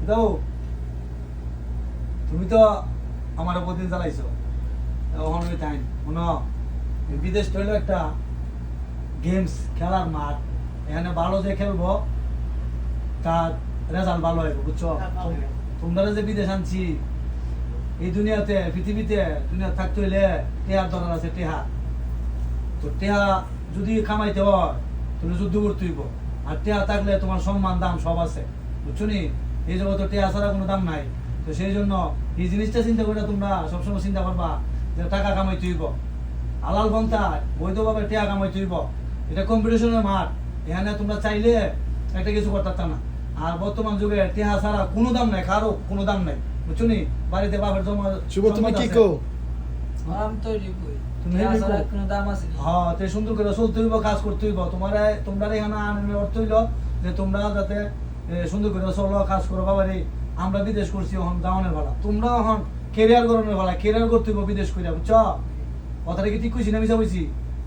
দাও তুমি তো আমার প্রতিদিন চালাইছো এখন ওই টাইম শোনো বিদেশ হইলো একটা গেমস খেলার মাঠ এখানে ভালো যে খেলবো তার রেজাল্ট ভালো হইব বুঝছো তোমরা যে বিদেশ আনছি এই দুনিয়াতে পৃথিবীতে দুনিয়া থাকতে হইলে টেহার দরকার আছে টেহা তো টেহা যদি কামাইতে হয় তাহলে যুদ্ধ করতে হইব আর টেহা থাকলে তোমার সম্মান দাম সব আছে বুঝছো নি এই জগতে টেহা ছাড়া কোনো দাম নাই তো সেই জন্য এই জিনিসটা চিন্তা করে তোমরা সবসময় চিন্তা করবা যে টাকা কামাইতে হইব হালাল পন্থায় বৈধভাবে টেহা কামাইতে হইব এটা কম্পিটিশনের মাঠ এখানে তোমরা চাইলে একটা কিছু করতে পারতা না আর বর্তমান যুগে টেহা ছাড়া কোনো দাম নাই কারো কোনো দাম নাই বুঝছো নি বাড়িতে বাপের জমা শুভ তুমি কি কো আমি তো রিকুই তুমি তুমি হেল্প আসলে করো। কোনো দাম আছে নি? হ্যাঁ তে সুন্দর করে চলতে হইব কাজ করতে হইব তোমরা এখানে আনন্দের অর্থ হইল যে তোমরা যাতে সুন্দর করে চলো কাজ করো বাবারে আমরা বিদেশ করছি এখন যাওয়ানোর বেলা তোমরা এখন কেরিয়ার করানোর বেলা কেরিয়ার করতে হইব বিদেশ করে বুঝছো কথাটা কি ঠিক কইছি না মিছা কইছি